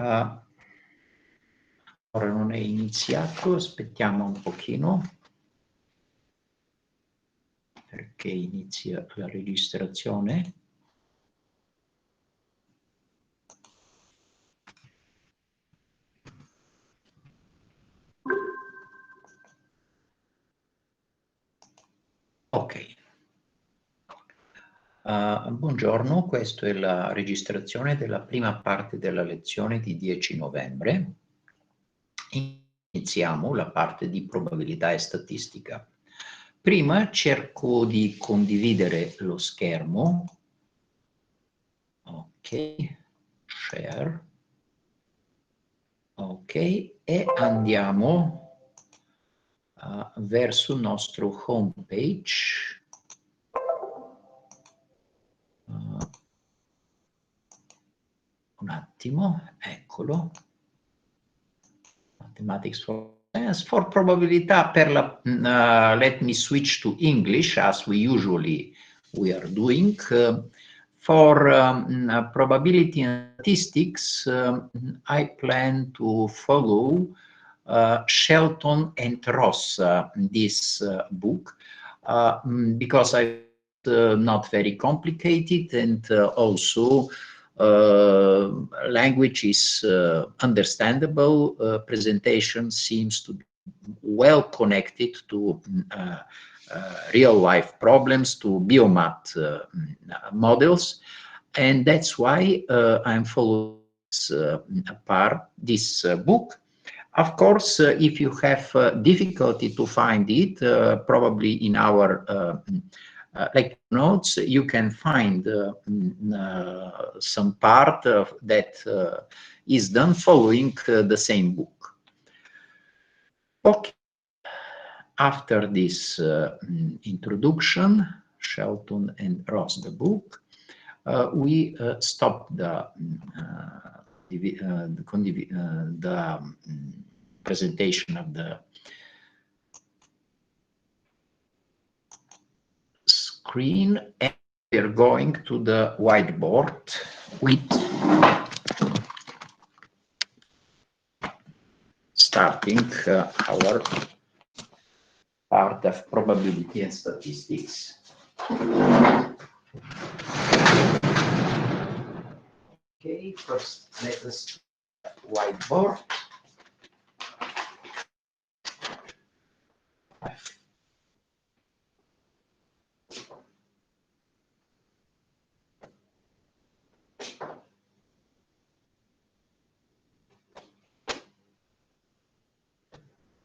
Ora non è iniziato, aspettiamo un pochino perché inizia la registrazione. Ok. Buongiorno, questa è la registrazione della prima parte della lezione di 10 novembre. Iniziamo la parte di probabilità e statistica. Prima cerco di condividere lo schermo. Ok, share. Ok, e andiamo verso il nostro home page. Un attimo, eccolo. Mathematics for science. For probabilità per la let me switch to English as we are doing. For probability and statistics, I plan to follow Shelton and Ross this book because not very complicated, and also language is understandable. Presentation seems to be well connected to real life problems, to biomath models, and that's why I'm following this book. Of course, if you have difficulty to find it, probably in our like notes, you can find some part that is done following the same book. Okay. After this introduction, Shelton and Ross, the book, we stop the presentation of the screen, and we're going to the whiteboard with starting our part of probability and statistics. Okay, first let us whiteboard.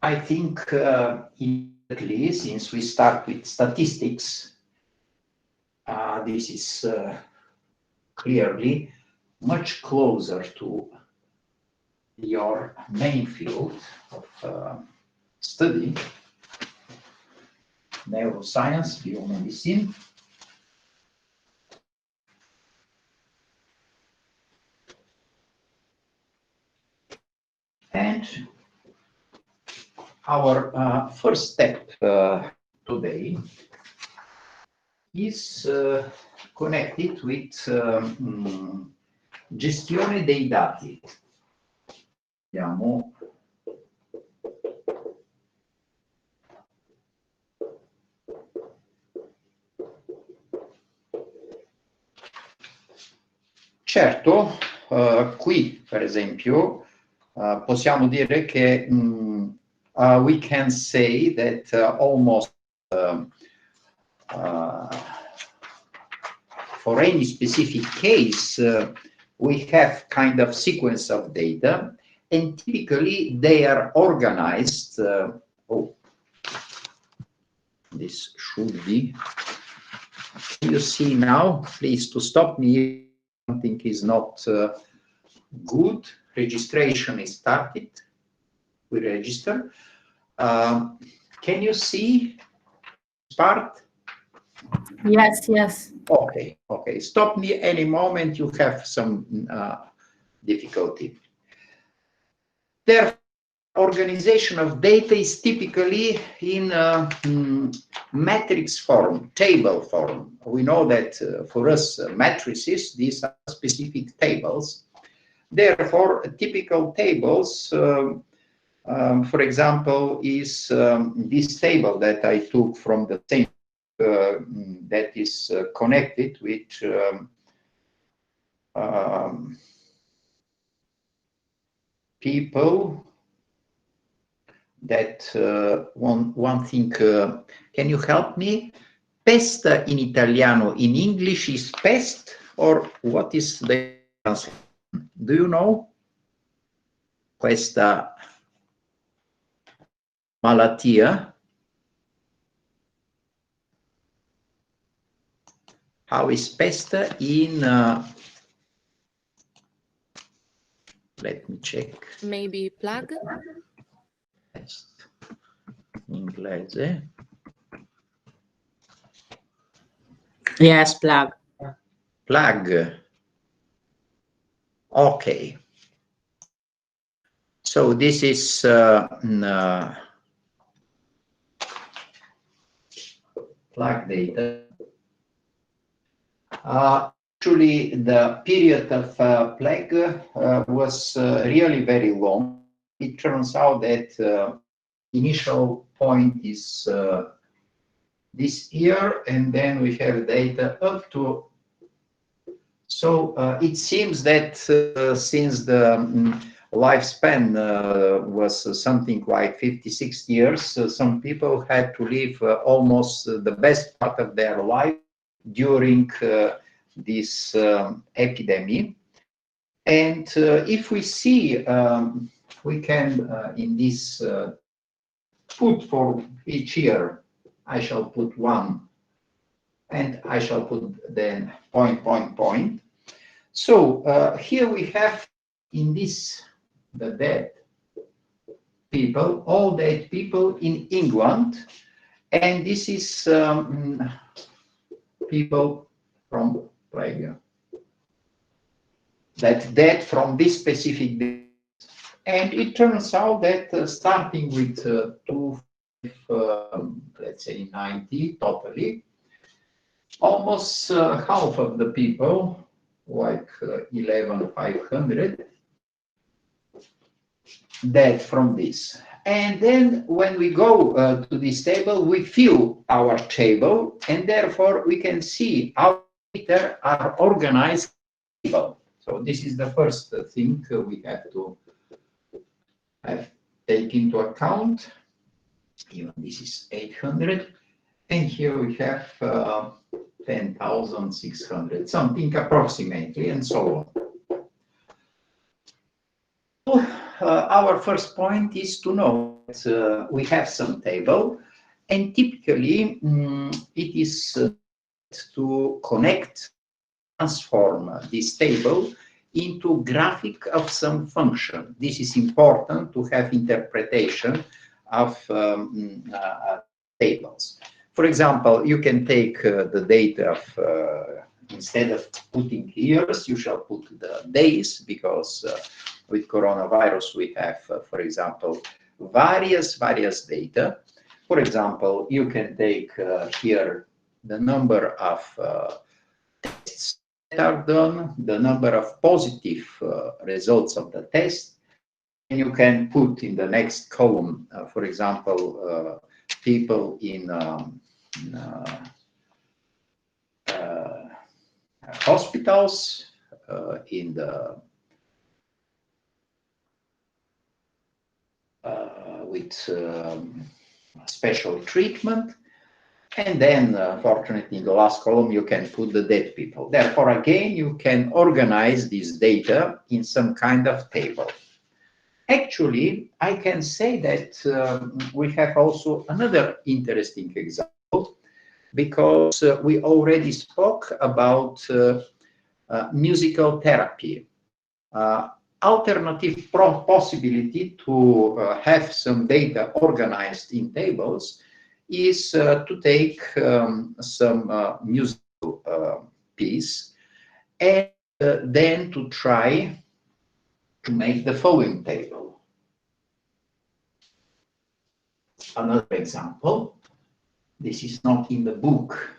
I think immediately, since we start with statistics, this is clearly much closer to your main field of study, neuroscience, biomedicine. And our first step today is connected with gestione dei dati. Andiamo. Certo, qui per esempio possiamo dire che we can say that almost for any specific case, we have kind of sequence of data, and typically they are organized. This should be. Can you see now? Please to stop me if something is not good. Registration is started. We register. Can you see this part? Yes, yes. Okay, okay. Stop me any moment you have some difficulty. Their organization of data is typically in matrix form, table form. We know that for us, matrices, these are specific tables. Therefore, typical tables, for example, is this table that I took from the same that is connected with people that one thing. Can you help me? Pesta in Italiano, in English is pest, or what is the translation? Do you know? Questa malattia. How is pesta in? Let me check. Maybe plague. Pest. Inglese. Yes, plague. Plague. Okay. So this is plague data. Actually, the period of plague was really very long. It turns out that initial point is this year, and then we have data up to. So it seems that since the lifespan was something like 56 years, some people had to live almost the best part of their life during this epidemic. And if we see, we can in this put for each year, I shall put 1, and I shall put then point. So here we have in this the dead people, all dead people in England, and this is people from plague that dead from this specific day. And it turns out that starting with let's say 90 totally, almost half of the people, like 11,500, dead from this. And then when we go to this table, we fill our table, and therefore we can see how data are organized. So this is the first thing we have to take into account. Even this is 800, and here we have 10,600, something approximately, and so on. Our first point is to know that we have some table, and typically it is to connect, transform this table into graphic of some function. This is important to have interpretation of tables. For example, you can take the data of, instead of putting years, you shall put the days, because with coronavirus we have, for example, various data. For example, you can take here the number of tests that are done, the number of positive results of the test, and you can put in the next column, for example, people in hospitals, in the with special treatment, and then fortunately in the last column you can put the dead people. Therefore, again, you can organize this data in some kind of table. Actually, I can say that we have also another interesting example, because we already spoke about musical therapy. Alternative possibility to have some data organized in tables is to take some musical piece and then to try to make the following table. Another example, this is not in the book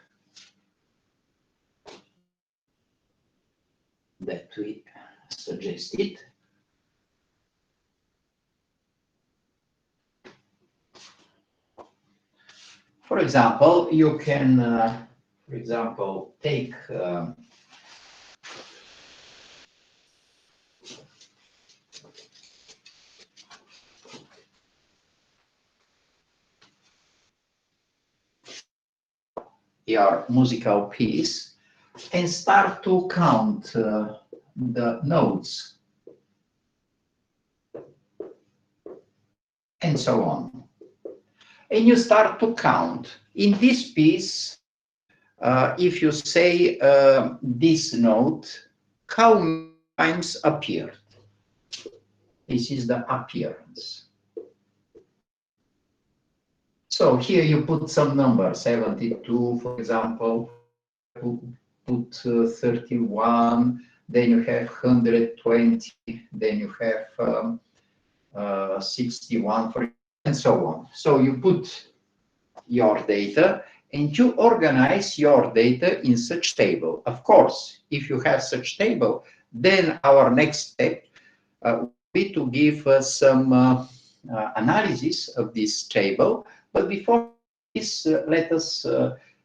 that we suggested. For example, you can, for example, take your musical piece and start to count the notes and so on. And you start to count. In this piece, if you say this note, how many times appeared? This is the appearance. So here you put some number, 72, for example, put 31, then you have 120, then you have 61, and so on. So you put your data and you organize your data in such table. Of course, if you have such table, then our next step will be to give some analysis of this table. But before this, let us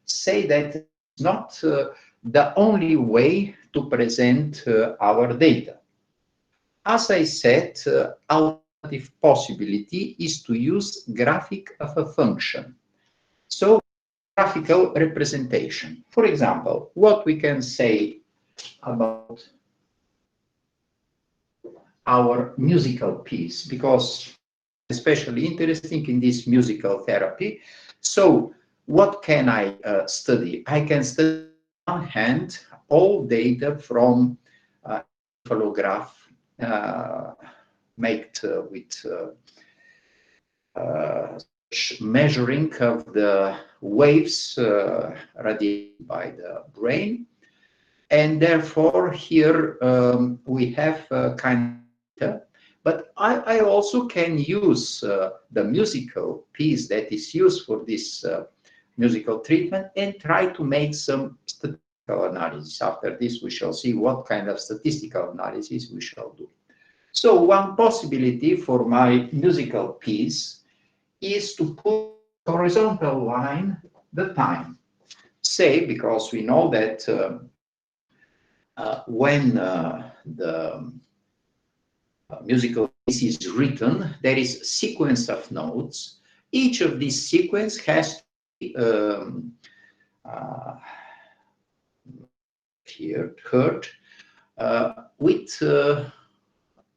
say that it's not the only way to present our data. As I said, alternative possibility is to use graphic of a function. So graphical representation. For example, what we can say about our musical piece, because especially interesting in this musical therapy. So what can I study? I can study on one hand all data from encephalograph made with measuring of the waves radiated by the brain. And therefore here we have kind of data. But I also can use the musical piece that is used for this musical treatment and try to make some statistical analysis. After this, we shall see what kind of statistical analysis we shall do. So one possibility for my musical piece is to put horizontal line the time. Say, because we know that when the musical piece is written, there is a sequence of notes. Each of these sequence has to be heard with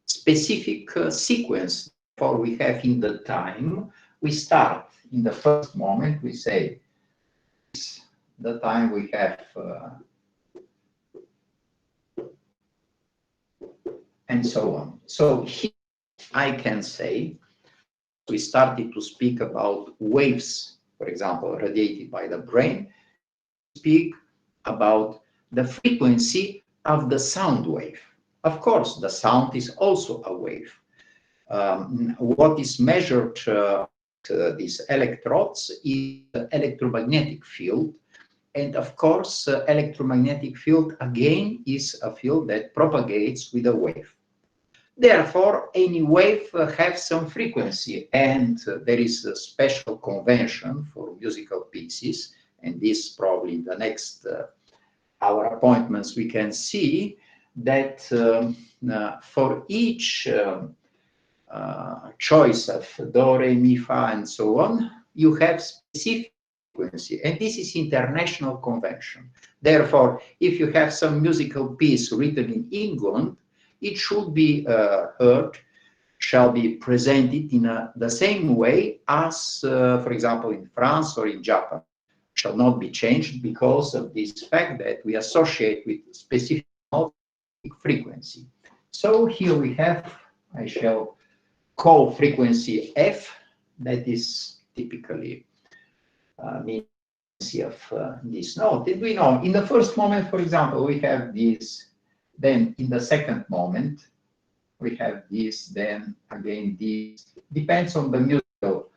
specific sequence. For we have in the time, we start in the first moment, we say the time we have and so on. So here I can say, we started to speak about waves, for example, radiated by the brain, speak about the frequency of the sound wave. Of course, the sound is also a wave. What is measured these electrodes is the electromagnetic field. And of course, electromagnetic field again is a field that propagates with a wave. Therefore, any wave has some frequency, and there is a special convention for musical pieces, and this probably in the next our appointments we can see that for each choice of do, re, mi, fa, and so on, you have specific frequency, and this is international convention. Therefore, if you have some musical piece written in England, it should be heard, shall be presented in the same way as, for example, in France or in Japan. Shall not be changed because of this fact that we associate with specific frequency. So here we have, I shall call frequency F, that is typically mean of this note. And we know in the first moment, for example, we have this, then in the second moment, we have this, then again this, depends on the musical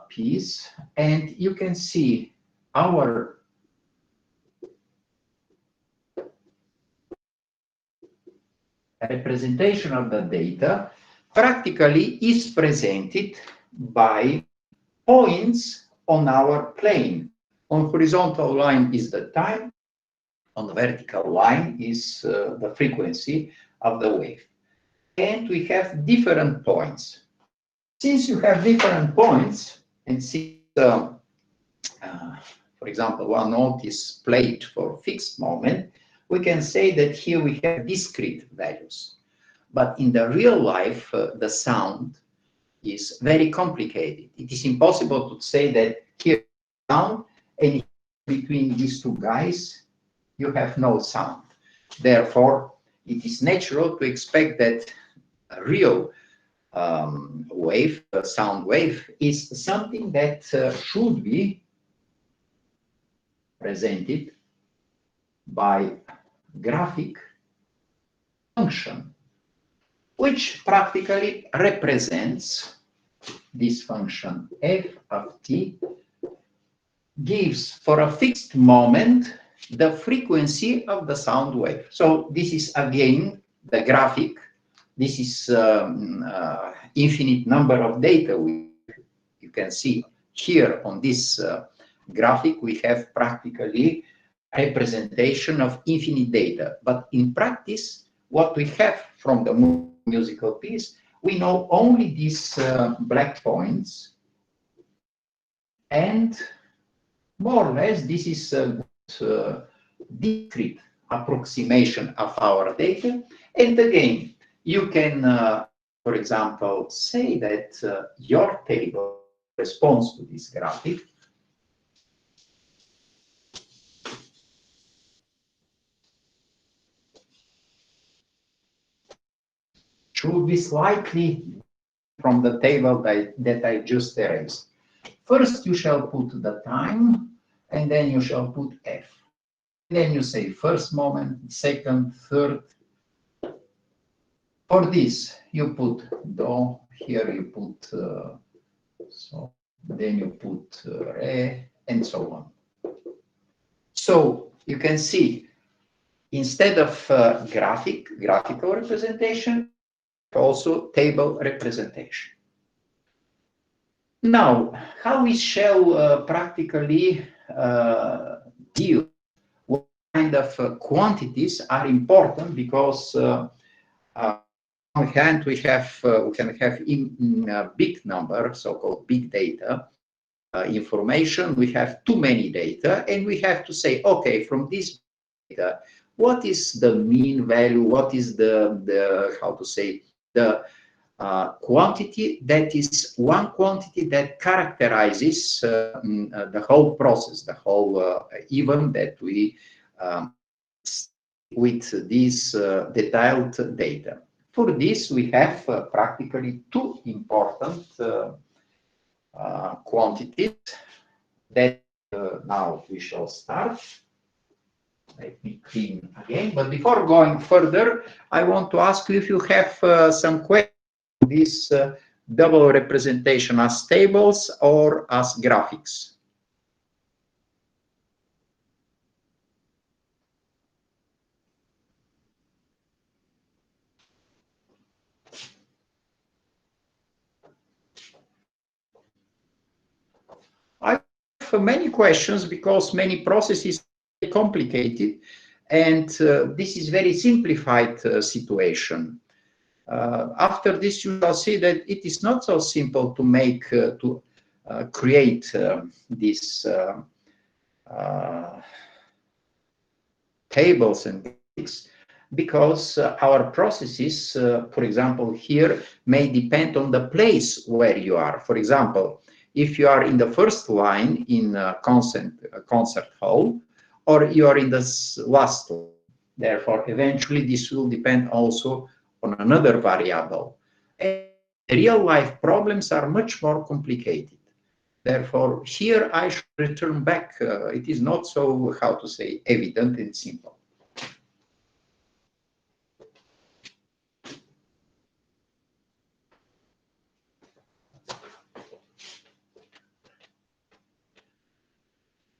piece. And you can see our representation of the data practically is presented by points on our plane. On horizontal line is the time, on the vertical line is the frequency of the wave. And we have different points. Since you have different points, and since, for example, one note is played for fixed moment, we can say that here we have discrete values. But in the real life, the sound is very complicated. It is impossible to say that here sound and between these two guys you have no sound. Therefore, it is natural to expect that a real wave, a sound wave, is something that should be presented by graphic function, which practically represents this function f of t, gives for a fixed moment the frequency of the sound wave. So this is again the graphic. This is infinite number of data. You can see here on this graphic we have practically representation of infinite data. But in practice, what we have from the musical piece, we know only these black points, and more or less this is a discrete approximation of our data. And again, you can, for example, say that your table responds to this graphic. Should be slightly from the table that I just erased. First, you shall put the time, and then you shall put f. Then you say first moment, second, third. For this, you put do, here you put so, then you put re, and so on. So you can see, instead of graphical representation, also table representation. Now, how we shall practically deal what kind of quantities are important, because on one hand we can have in a big number, so-called big data information. We have too many data, and we have to say, okay, from this data, what is the mean value? What is the how to say, the quantity that is one quantity that characterizes the whole process, the whole event that we with this detailed data. For this, we have practically two important quantities that now we shall start. Let me clean again. But before going further, I want to ask you if you have some questions on this double representation as tables or as graphics. I have many questions because many processes are complicated, and this is very simplified situation. After this, you shall see that it is not so simple to make create these tables and graphics, because our processes, for example, here may depend on the place where you are. For example, if you are in the first line in a concert hall, or you are in the last line. Therefore, eventually this will depend also on another variable. And real-life problems are much more complicated. Therefore, here I should return back. It is not so, how to say, evident and simple.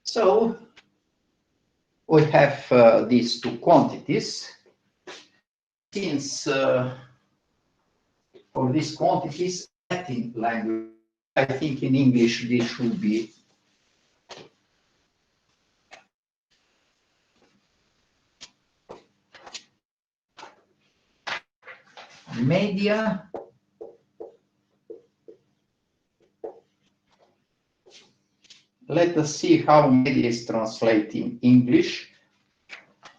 So we have these two quantities. since for these quantities, Latin language, I think in English this should be media let us see how media is translated in English.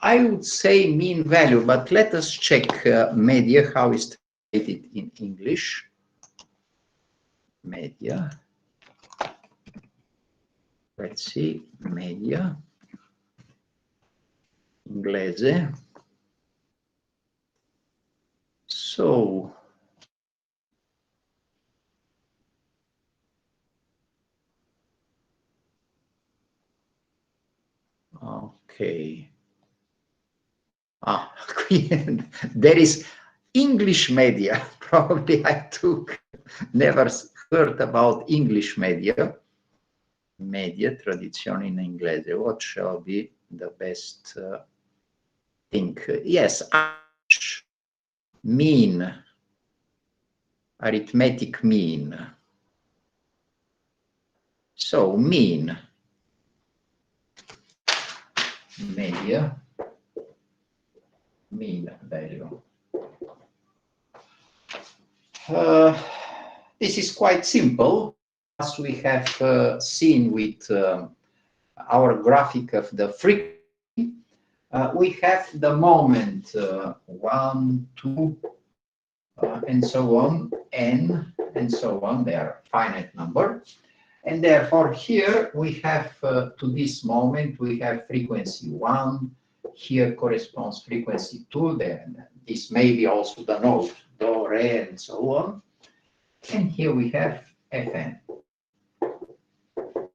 I would say mean value, but let us check media, how is translated in English. Media. Let's see, media. Inglese. So, okay. There is English media. Probably I never heard about English media. Media, tradizione in inglese. What shall be the best thing? Yes, mean, arithmetic mean. So mean, media, mean value. This is quite simple, as we have seen with our graphic of the frequency. We have the moment 1, 2, and so on, n, and so on. They are finite number. And therefore, here we have, to this moment, we have frequency 1. Here corresponds frequency 2. Then this may be also the note, do, re, and so on. And here we have Fn.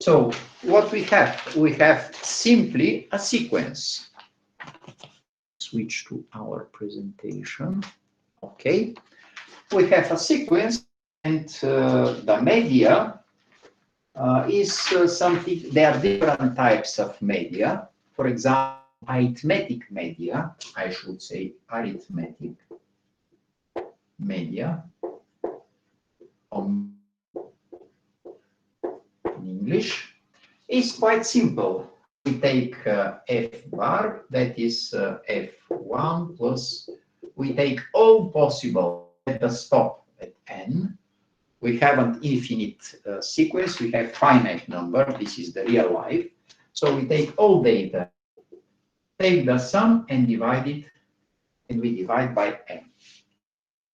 So what we have simply a sequence. Switch to our presentation. Okay. We have a sequence, and the media is something. There are different types of media. For example, arithmetic media, I should say arithmetic media in English is quite simple. We take f bar, that is f1 plus, we take all possible at the stop at n. We have an infinite sequence, we have finite number, this is the real life. So we take all data, take the sum and divide it, and we divide by n.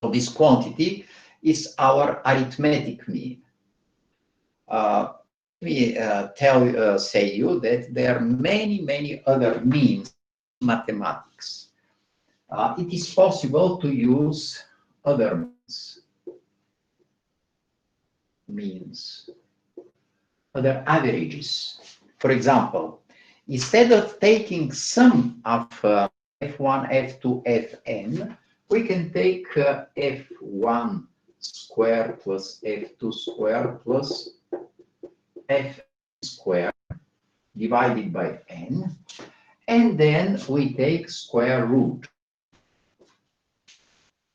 So this quantity is our arithmetic mean. We say you that there are many other means in mathematics. It is possible to use other means, other averages. For example, instead of taking sum of f1, f2, fn, we can take f1 square plus f2 square plus f square divided by n, and then we take square root.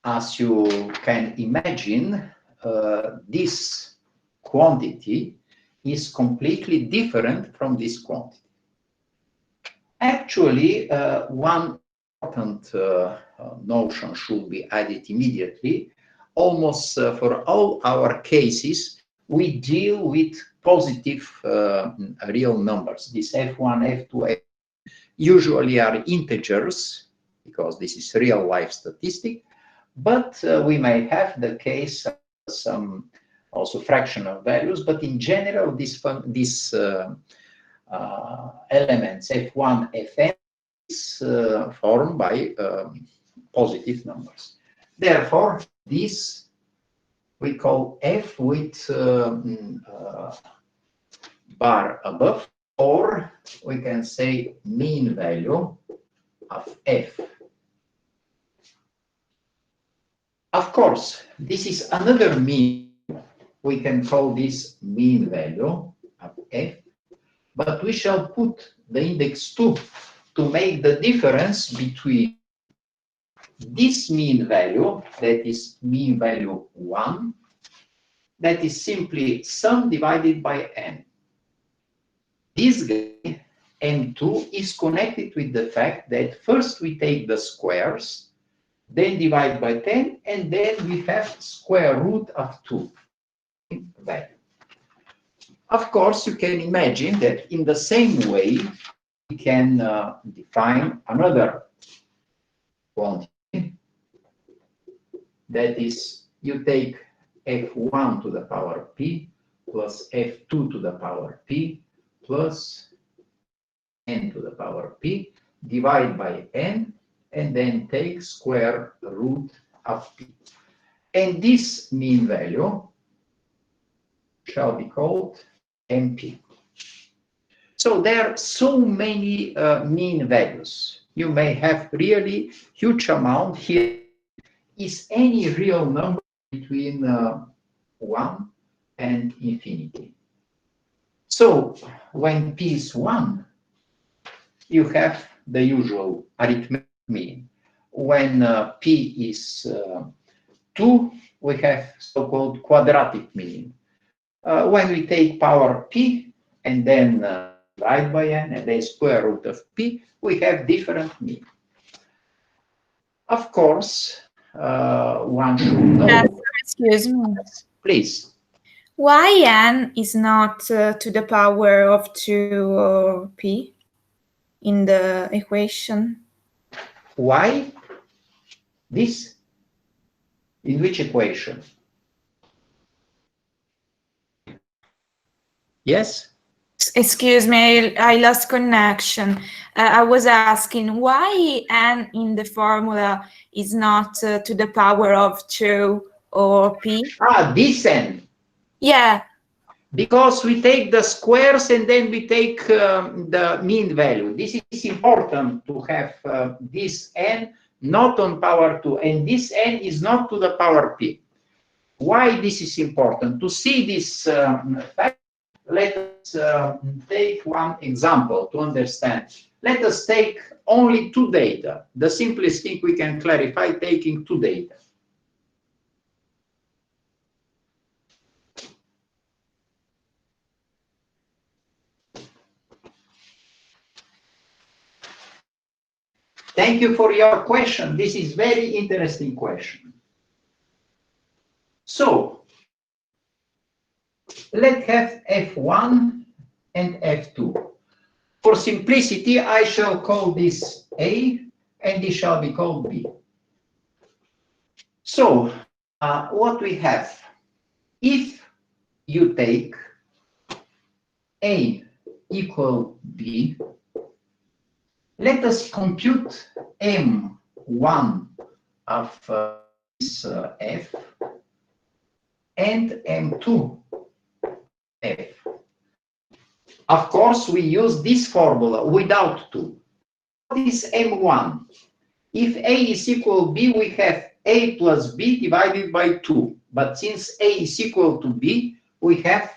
As you can imagine, this quantity is completely different from this quantity. Actually, one important notion should be added immediately. Almost for all our cases, we deal with positive real numbers. These f1, f2, f usually are integers, because this is real life statistic, but we may have the case of some also fractional values, but in general, these elements f1, fn is formed by positive numbers. Therefore, this we call f with bar above, or we can say mean value of f. Of course, this is another mean. We can call this mean value of f, but we shall put the index 2 to make the difference between this mean value, that is mean value 1, that is simply sum divided by n. This guy, n2, is connected with the fact that first we take the squares, then divide by 10, and then we have square root of 2 value. Of course, you can imagine that in the same way, we can define another quantity. That is, you take f1 to the power p plus f2 to the power p plus n to the power p, divide by n, and then take square root of p. And this mean value shall be called MP. So there are so many mean values. You may have really huge amount here. Is any real number between 1 and infinity? So when p is 1, you have the usual arithmetic mean. When p is 2, we have so-called quadratic mean. When we take power p and then divide by n and then square root of p, we have different mean. Of course, one should know. Excuse me. Please. Why n is not to the power of 2 or p in the equation? Why? This? In which equation? Yes? Excuse me, I lost connection. I was asking why n in the formula is not to the power of 2 or p? Ah, this n. Yeah. Because we take the squares and then we take the mean value. This is important to have this n not on power 2, and this n is not to the power p. Why this is important? To see this fact, let us take one example to understand. Let us take only 2 data. The simplest thing we can clarify taking 2 data. Thank you for your question. This is very interesting question. So, let's have F1 and F2. For simplicity, I shall call this A, and this shall be called B. So, what we have, if you take A equal B, let us compute M1 of this F and M2 F. Of course, we use this formula without 2. What is M1? If A is equal to B, we have A plus B divided by 2. But since A is equal to B, we have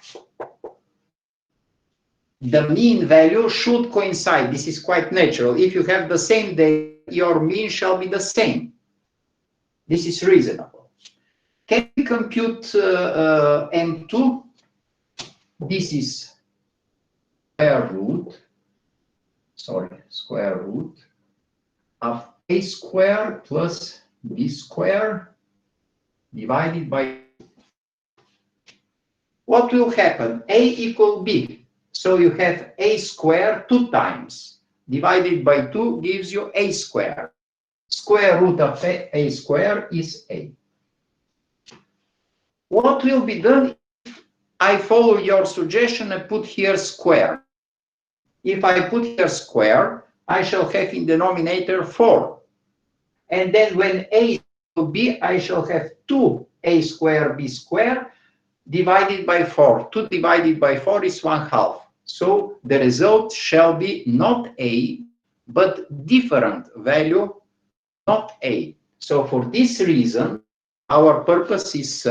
the mean value should coincide. This is quite natural. If you have the same data, your mean shall be the same. This is reasonable. Can we compute M2? This is square root of A square plus B square divided by 2. What will happen? A equal B. So you have A square 2 times. Divided by 2 gives you A square. Square root of A square is A. What will be done if I follow your suggestion and put here square? If I put here square, I shall have in denominator 4. And then when A is equal to B, I shall have 2A square B square divided by 4. 2 divided by 4 is 1/2. So the result shall be not A, but different value, not A. So for this reason, our purpose is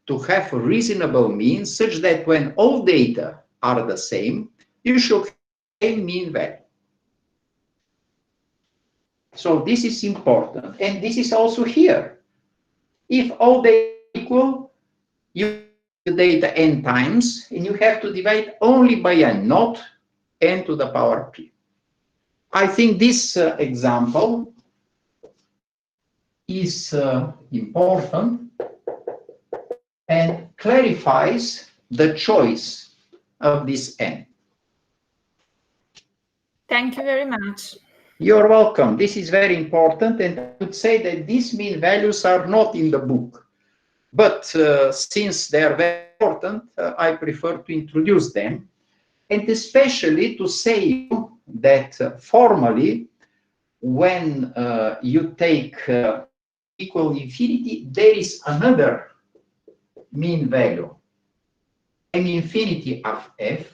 to have reasonable means such that when all data are the same, you should have the same mean value. So this is important, and this is also here. If all data equal, you the data n times, and you have to divide only by n, not n to the power p. I think this example is important and clarifies the choice of this n. Thank you very much. You're welcome. This is very important, and I would say that these mean values are not in the book. But since they are very important, I prefer to introduce them, and especially to say that formally, when you take equal infinity, there is another mean value, m infinity of f,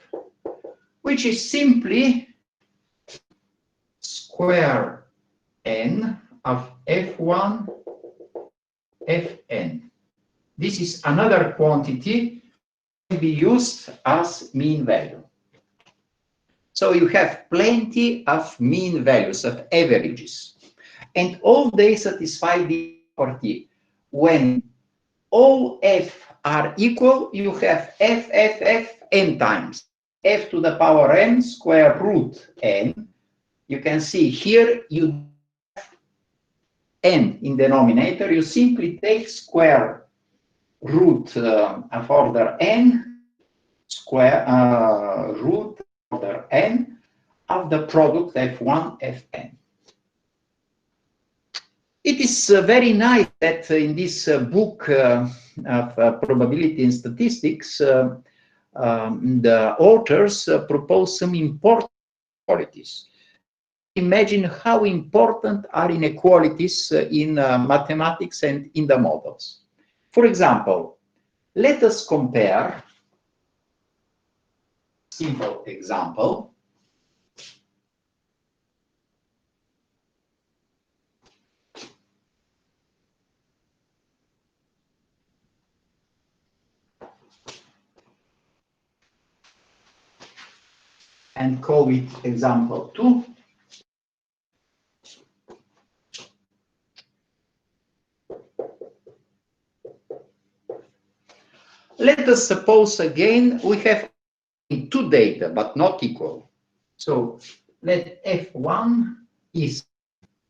which is simply square n of f1 fn. This is another quantity can be used as mean value. So you have plenty of mean values, of averages, and all they satisfy the property. When all f are equal, you have f n times f to the power n square root n. You can see here you have n in denominator. You simply take square root of order n square root order n of the product f1 fn. It is very nice that in this book of probability and statistics, the authors propose some important qualities. Imagine how important are inequalities in mathematics and in the models. For example, let us compare, simple example, and call it example 2. Let us suppose again we have two data but not equal. So let f1 is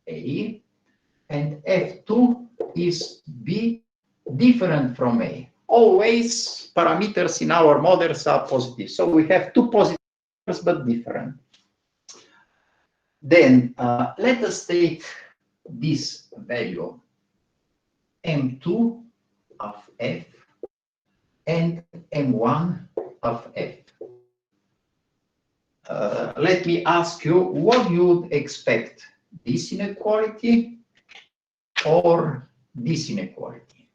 A and f2 is B, different from A. Always parameters in our models are positive. So we have two positive but different. Then let us take this value m2 of f and m1 of f. Let me ask you, what you would expect, this inequality or this inequality?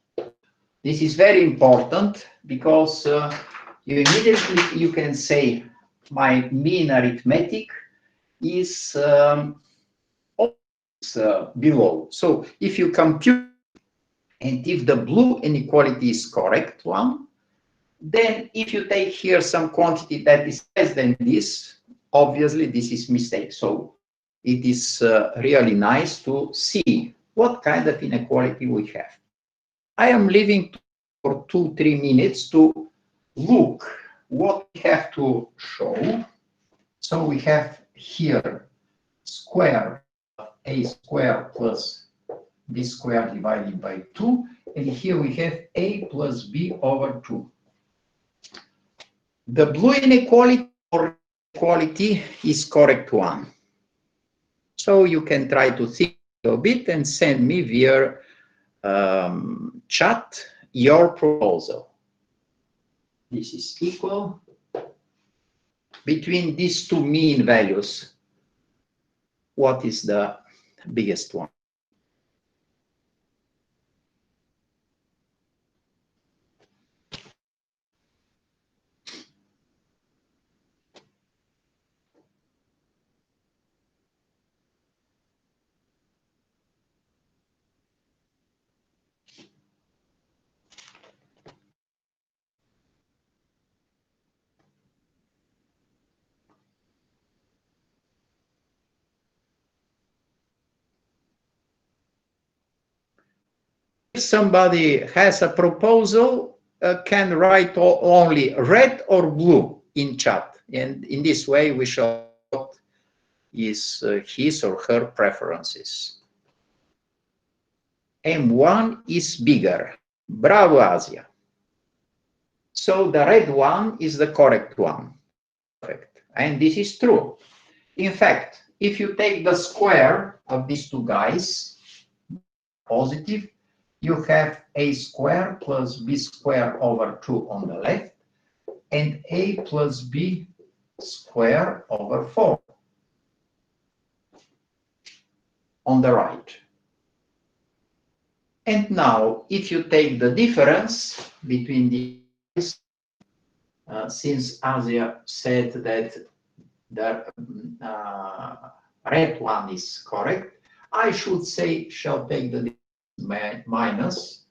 This is very important because you immediately you can say my mean arithmetic is below. So if you compute and if the blue inequality is correct one, then if you take here some quantity that is less than this, obviously this is mistake. So it is really nice to see what kind of inequality we have. I am leaving for 2-3 minutes to look what we have to show. So we have here square of a square plus b square divided by 2, and here we have a plus b over 2. The blue inequality or equality is correct one. So you can try to think a bit and send me via chat your proposal. This is equal. Between these two mean values, what is the biggest one? somebody has a proposal, can write only red or blue in chat. And in this way, we shall is his or her preferences. M1 is bigger. Bravo, Asia. So the red one is the correct one. Perfect. And this is true. In fact, if you take the square of these two guys, positive, you have a square plus b square over 2 on the left, and a plus b square over 4 on the right. And now, if you take the difference between these, since Asia said that the red one is correct, I should say shall take the minus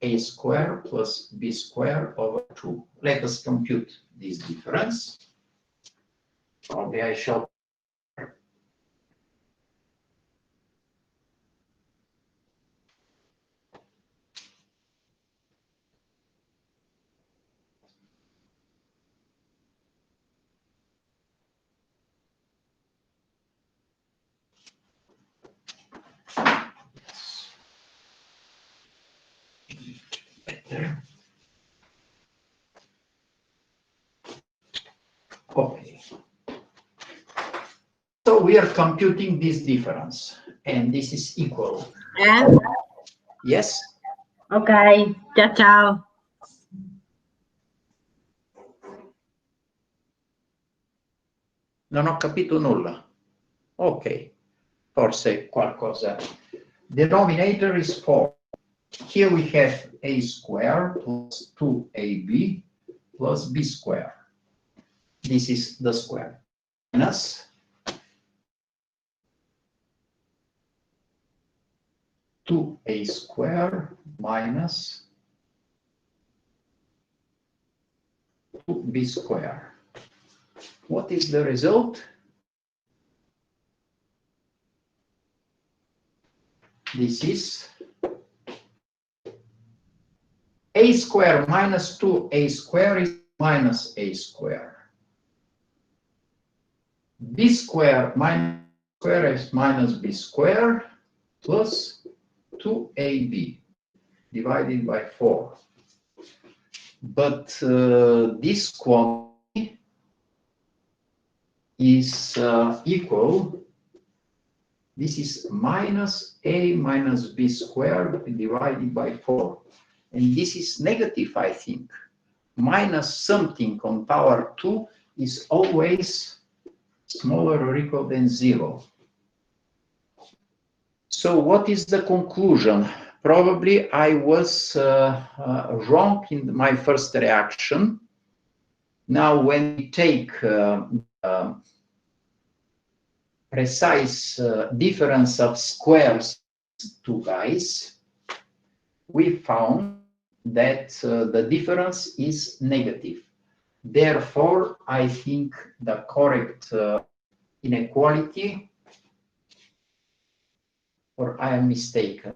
a square plus b square over 2. Let us compute this difference. Probably I shall. Okay. So we are computing this difference, and this is equal. And? Yes? Ok, ciao ciao. Non ho capito nulla. Ok, forse qualcosa. Denominator is 4. Here we have a square plus 2ab plus b square. This is the square. Minus 2a square minus 2b square. What is the result? This is a square minus 2a square is minus a square. B square minus square is minus b square plus 2ab divided by 4. But this quantity is equal. This is minus a minus b squared divided by 4. And this is negative, I think. Minus something on power 2 is always smaller or equal than 0. So what is the conclusion? Probably I was wrong in my first reaction. Now, when we take precise difference of squares, two guys, we found that the difference is negative. Therefore, I think the correct inequality, or I am mistaken,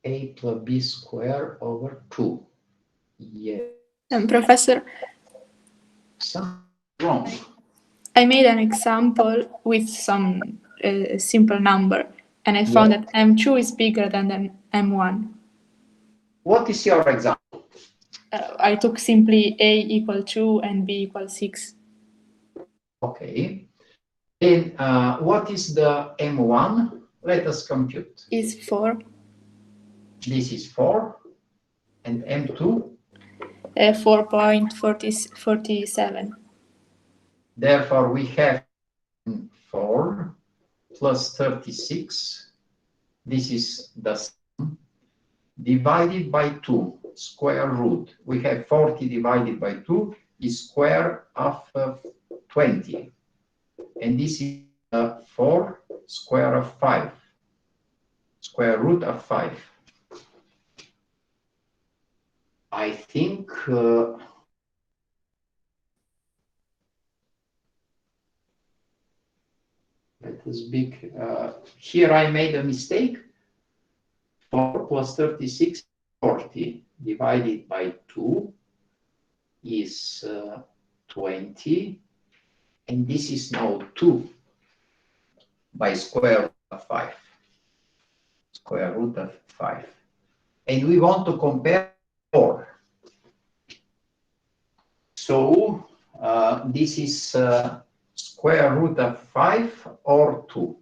a plus b square over 2. Yeah. Professor, Something wrong. I made an example with some simple number, and I found that M2 is bigger than M1. What is your example? I took simply A equal 2 and B equal 6. Okay. And what is the M1? Let us compute. Is 4. This is 4. And M2? 4.47. Therefore, we have 4 plus 36. This is the sum divided by 2, square root. We have 40 divided by 2 is square of 20. And this is 4 square of 5, square root of 5. I think let is big. Here I made a mistake. 4 plus 36, 40 divided by 2 is 20, and this is now 2 by square root of 5. Square root of 5. And we want to compare 4. So this is square root of 5 or 2.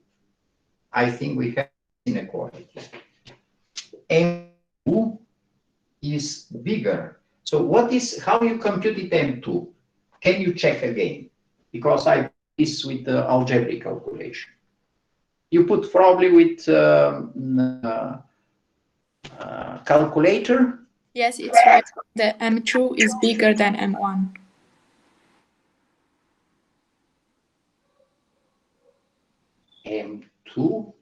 I think we have inequality. M2 is bigger. So what is, how you compute it M2? Can you check again? Because I put this with the algebraic calculation. You put probably with calculator? Yes, it's right. The M2 is bigger than M1. M2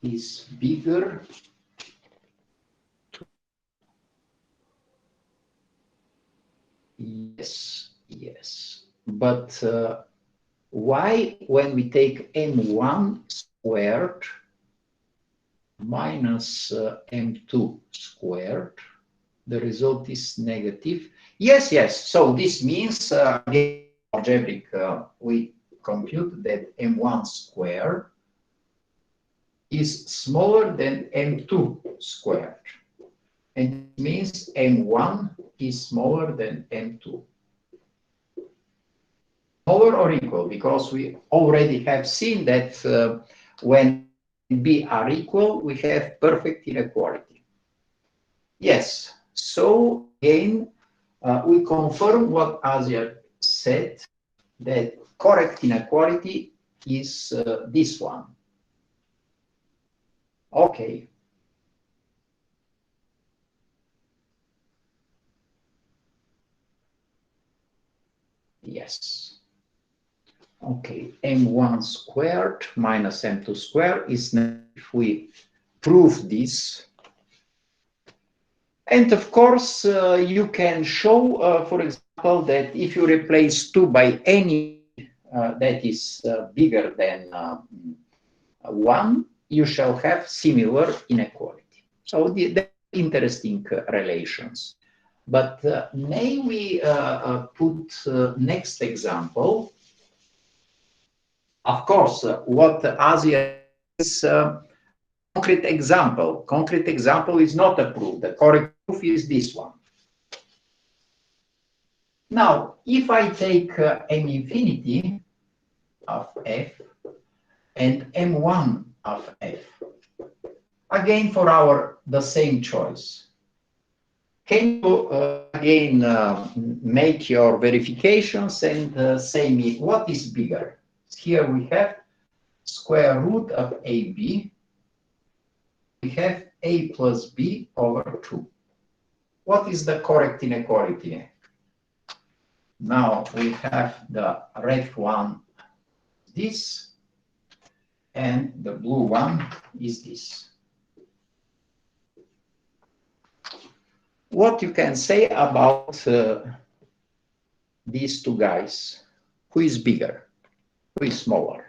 is bigger. Yes, yes. But why, when we take M1 squared minus M2 squared, the result is negative? Yes, yes. So this means, again, algebraic, we compute that M1 squared is smaller than M2 squared. And it means M1 is smaller than M2. Smaller or equal, because we already have seen that when B are equal, we have perfect inequality. Yes, so again, we confirm what Asia said, that correct inequality is this one. Okay. Yes. Okay, M1 squared minus M2 squared is, if we prove this. And of course, you can show, for example, that if you replace 2 by any that is bigger than 1, you shall have similar inequality. So the interesting relations. But may we put next example? Of course, what Asia is concrete example. Concrete example is not a proof. The correct proof is this one. Now, if I take M infinity of f and M1 of f, again for the same choice, can you again make your verifications and say me what is bigger? Here we have square root of AB. We have A plus B over 2. What is the correct inequality? Now we have the red one, this, and the blue one is this. What you can say about these two guys? Who is bigger? Who is smaller?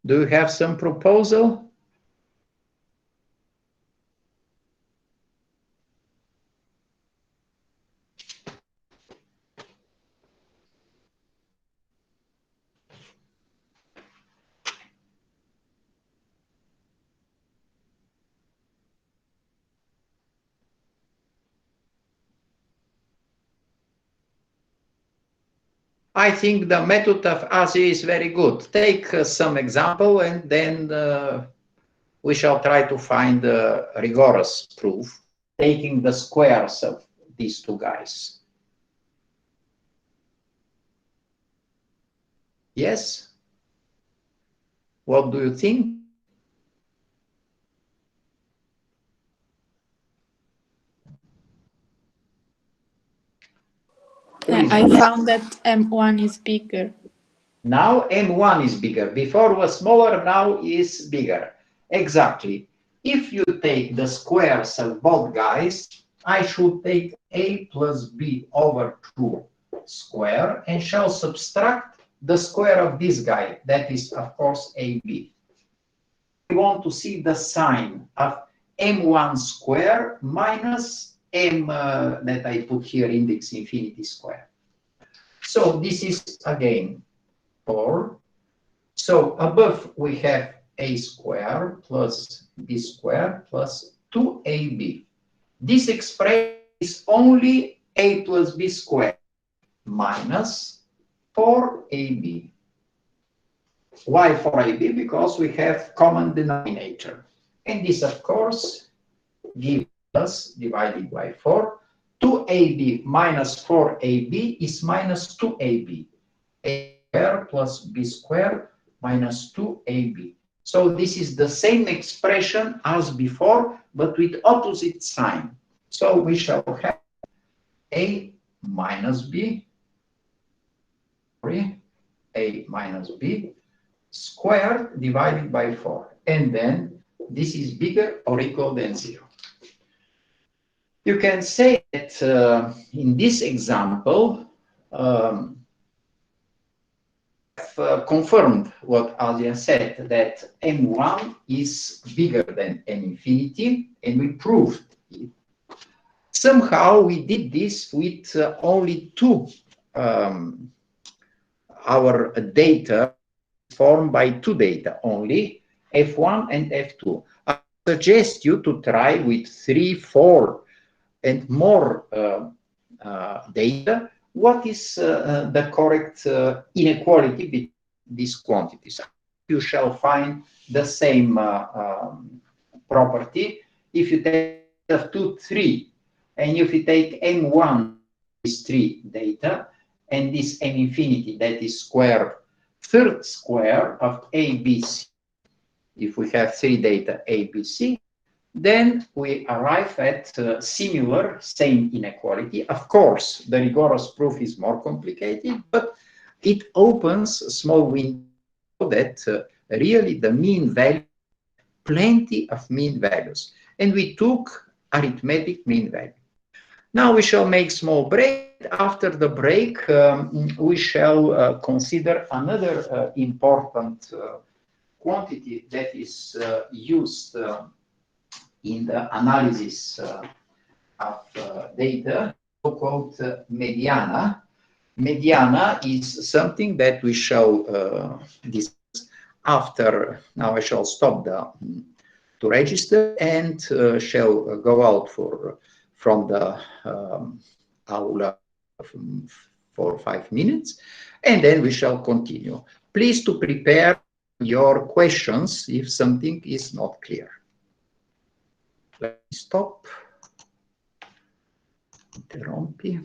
Do you have some proposal? I think the method of Asia is very good. Take some example and then we shall try to find a rigorous proof taking the squares of these two guys? Yes? What do you think? I found that M1 is bigger. Now M1 is bigger. Before was smaller, now is bigger. Exactly. If you take the squares of both guys, I should take A plus B over 2 square and shall subtract the square of this guy. That is, of course, AB. We want to see the sign of M1 square minus M that I put here, index infinity square. So this is again 4. So above we have a square plus b square plus 2ab. This expression is only a plus b squared minus 4ab. Why 4ab? Because we have common denominator. And this, of course, gives us, divided by 4, 2ab minus 4ab is minus 2ab. A square plus b square minus 2ab. So this is the same expression as before, but with opposite sign. So we shall have a minus b, a minus b squared divided by 4. And then this is bigger or equal than 0. You can say that in this example, confirmed what Alia said, that M1 is bigger than M infinity, and we proved it. Somehow we did this with only two, our data formed by two data only, F1 and F2. I suggest you to try with 3, 4, and more data. What is the correct inequality between these quantities? You shall find the same property. If you take F2, 3, and if you take M1, is 3 data, and this M infinity, that is square, third square of ABC, if we have 3 data ABC, then we arrive at similar, same inequality. Of course, the rigorous proof is more complicated, but it opens a small window that really the mean value, plenty of mean values. And we took arithmetic mean value. Now we shall make small break. After the break, we shall consider another important quantity that is used in the analysis of data, so-called mediana. Mediana is something that we shall discuss after. Now I shall stop to register and shall go out from the aula for 5 minutes, and then we shall continue. Please to prepare your questions if something is not clear. Let me stop. Interrompi.